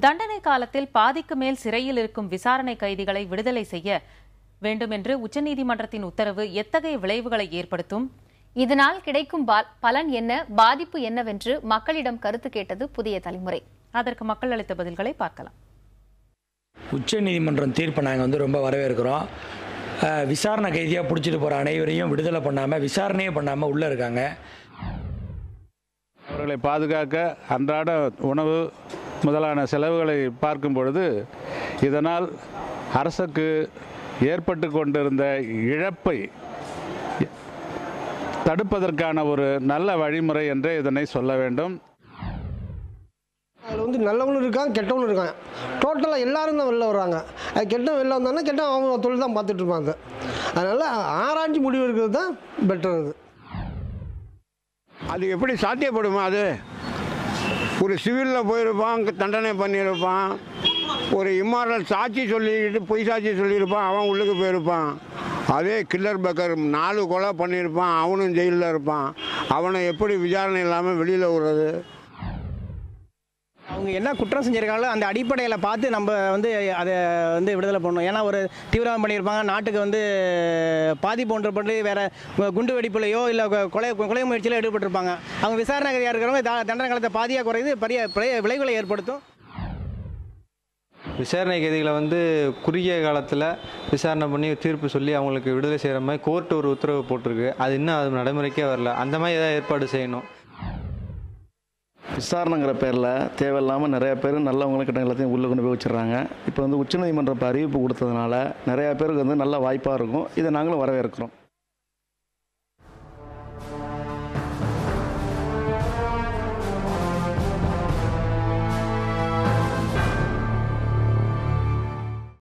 தண்டனை காலத்தில் பாதிக்கு மேல் சிறையில் இருக்கும் விசாரணை கைதிகளை விடுதலை செய்ய வேண்டும் என்று உச்சநீதிமன்றத்தின் உத்தரவு எத்தகைய விளைவுகளை ஏற்படுத்தும்? இதனால் கிடைக்கும் பலன் என்ன, பாதிப்பு என்னவென்று மக்களிடம் கருத்து கேட்டது புதிய தலைமுறை. அதற்கு மக்கள் அளித்த பதில்களை பார்க்கலாம். உச்சநீதிமன்றம் தீர்ப்பை நாங்கள் ரொம்ப வரவேற்கிறோம். விசாரணை கைதியாக பிடிச்சிட்டு போகிற அனைவரையும் விடுதலை பண்ணாமல், விசாரணையே பண்ணாமல் உள்ளே இருக்காங்க. அவர்களை பாதுகாக்க அன்றாட உணவு முதலான செலவுகளை பார்க்கும் பொழுது இதனால் அரசுக்கு ஏற்பட்டு கொண்டிருந்த இழப்பை தடுப்பதற்கான ஒரு நல்ல வழிமுறை என்று இதனை சொல்ல வேண்டும். அதில் நல்லவங்களும் இருக்காங்க, கெட்டவங்களும் இருக்காங்க. டோட்டலாக எல்லாரும் தான் வெளில வர்றாங்க. அது கெட்டவன் வெளில வந்தாங்கன்னா கெட்டவன் அவங்க தொழில் தான் பார்த்துட்டு இருப்பாங்க. அதனால் ஆராய்ச்சி முடிவு இருக்கிறது தான் பெட்டர். அது எப்படி சாத்தியப்படுமா? அது ஒரு சிவிலில் போயிருப்பான், தண்டனை பண்ணியிருப்பான், ஒரு இம்மாரல் சாட்சி சொல்லிக்கிட்டு பொய் சாட்சி சொல்லியிருப்பான், அவன் உள்ளுக்கு போயிருப்பான். அதே கில்லர் பக்கர் 4 கொலை பண்ணியிருப்பான், அவனும் ஜெயிலில் இருப்பான். அவனை எப்படி விசாரணை இல்லாமல் வெளியில் விடுறது? அவங்க என்ன குற்றம் செஞ்சிருக்காங்களோ அந்த அடிப்படையில் பார்த்து நம்ம அதை விடுதலை பண்ணணும். ஏன்னா ஒரு தீவிரவாதம் பண்ணியிருப்பாங்க, நாட்டுக்கு பாதிப்பு ஒன்று பண்ணி வேற குண்டு வெடிப்புலையோ இல்லை கொலை முயற்சியிலோ ஈடுபட்டிருப்பாங்க. அவங்க விசாரணை கைதியாக இருக்கிறவங்க தண்டனை காலத்தை பாதியாக குறைந்து பெரிய விளைவுகளை ஏற்படுத்தும். விசாரணை கைதிகளை குறுகிய காலத்தில் விசாரணை பண்ணி தீர்ப்பு சொல்லி அவங்களுக்கு விடுதலை செய்கிற மாதிரி கோர்ட்டு ஒரு உத்தரவு போட்டிருக்கு. அது இன்னும் அது நடைமுறைக்கே வரல. அந்த மாதிரி ஏதாவது ஏற்பாடு செய்யணும். விசாரணைங்கிற பேரில் தேவையில்லாமல் நிறையா பேர் நல்லவங்களும் கிட்ட எல்லாத்தையும் உள்ளே கொண்டு போய் வச்சிடறாங்க. இப்போ உச்சநீதிமன்றம் அறிவிப்பு கொடுத்ததுனால நிறையா பேருக்கு நல்ல வாய்ப்பாக இருக்கும். இதை நாங்களும் வரவேற்கிறோம்.